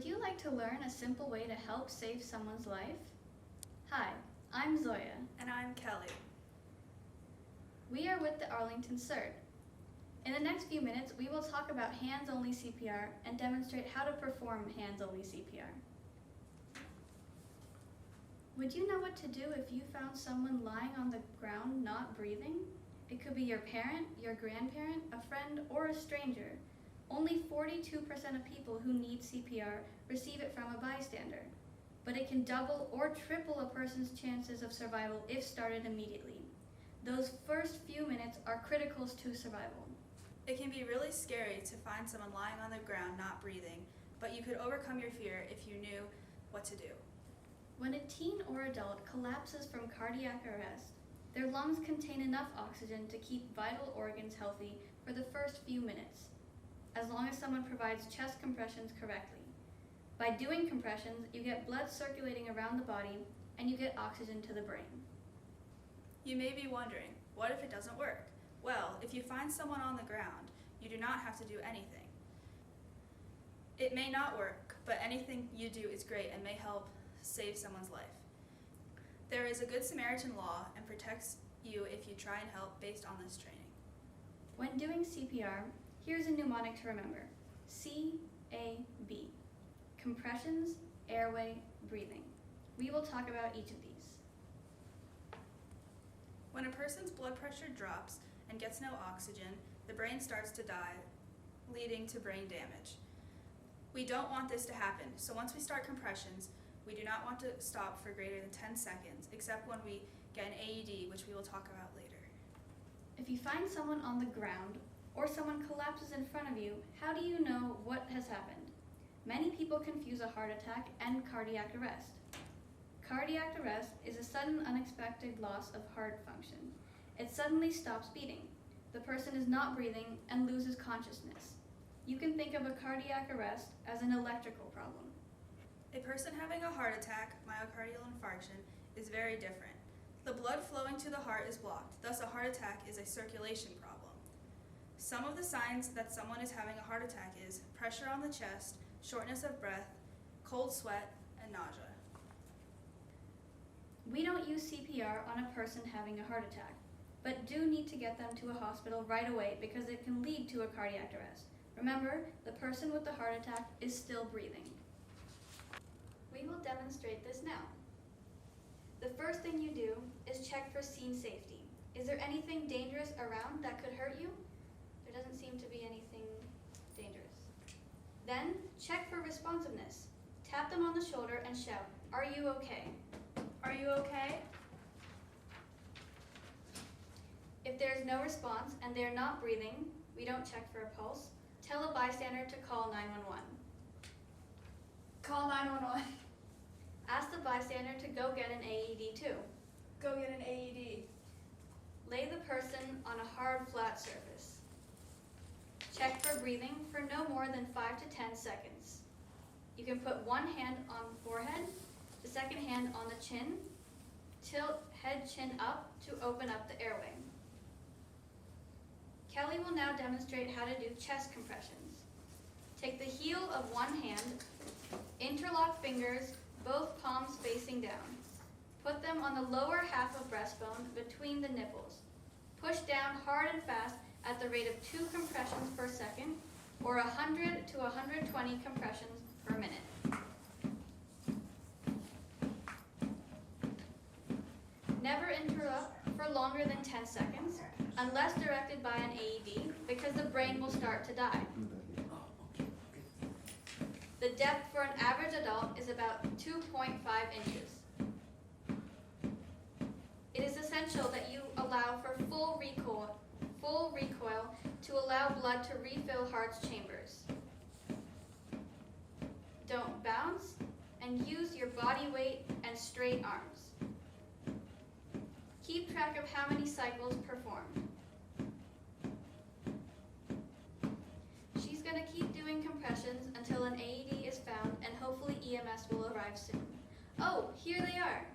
Would you like to learn a simple way to help save someone's life? Hi, I'm Zoya. And I'm Kelly. We are with the Arlington CERT. In the next few minutes, we will talk about hands-only CPR and demonstrate how to perform hands-only CPR. Would you know what to do if you found someone lying on the ground not breathing? It could be your parent, your grandparent, a friend, or a stranger. Only 42% of people who need CPR receive it from a bystander, but it can double or triple a person's chances of survival if started immediately. Those first few minutes are critical to survival. It can be really scary to find someone lying on the ground not breathing, but you could overcome your fear if you knew what to do. When a teen or adult collapses from cardiac arrest, their lungs contain enough oxygen to keep vital organs healthy for the first few minutes, as long as someone provides chest compressions correctly. By doing compressions, you get blood circulating around the body and you get oxygen to the brain. You may be wondering, what if it doesn't work? Well, if you find someone on the ground, you do not have to do anything. It may not work, but anything you do is great and may help save someone's life. There is a good Samaritan Law and protects you if you try and help based on this training. When doing CPR, here's a mnemonic to remember: C-A-B. Compressions, airway, breathing. We will talk about each of these. When a person's blood pressure drops and gets no oxygen, the brain starts to die, leading to brain damage. We don't want this to happen, so once we start compressions, we do not want to stop for greater than 10 seconds, except when we get an AED, which we will talk about later. If you find someone on the ground or someone collapses in front of you, how do you know what has happened? Many people confuse a heart attack and cardiac arrest. Cardiac arrest is a sudden unexpected loss of heart function. It suddenly stops beating. The person is not breathing and loses consciousness. You can think of a cardiac arrest as an electrical problem. A person having a heart attack, myocardial infarction, is very different. The blood flowing to the heart is blocked, thus a heart attack is a circulation problem. Some of the signs that someone is having a heart attack is pressure on the chest, shortness of breath, cold sweat, and nausea. We don't use CPR on a person having a heart attack, but do need to get them to a hospital right away because it can lead to a cardiac arrest. Remember, the person with the heart attack is still breathing. We will demonstrate this now. The first thing you do is check for scene safety. Is there anything dangerous around that could hurt you? There doesn't seem to be anything dangerous. Then, check for responsiveness. Tap them on the shoulder and shout, "Are you okay?" Are you okay? If there's no response and they're not breathing, we don't check for a pulse. Tell a bystander to call 911. Call 911. Ask the bystander to go get an AED too. Go get an AED. Lay the person on a hard, flat surface. Check for breathing for no more than 5 to 10 seconds. You can put one hand on forehead, the second hand on the chin. Tilt head chin up to open up the airway. Kelly will now demonstrate how to do chest compressions. Take the heel of one hand, interlock fingers, both palms facing down. Put them on the lower half of breastbone between the nipples. Push down hard and fast at the rate of 2 compressions per second or 100 to 120 compressions per minute. Never interrupt for longer than 10 seconds unless directed by an AED because the brain will start to die. The depth for an average adult is about 2.5 inches. It is essential that you allow for full recoil to allow blood to refill heart's chambers. Don't bounce and use your body weight and straight arms. Keep track of how many cycles performed. She's going to keep doing compressions until an AED is found and hopefully EMS will arrive soon. Oh, here they are.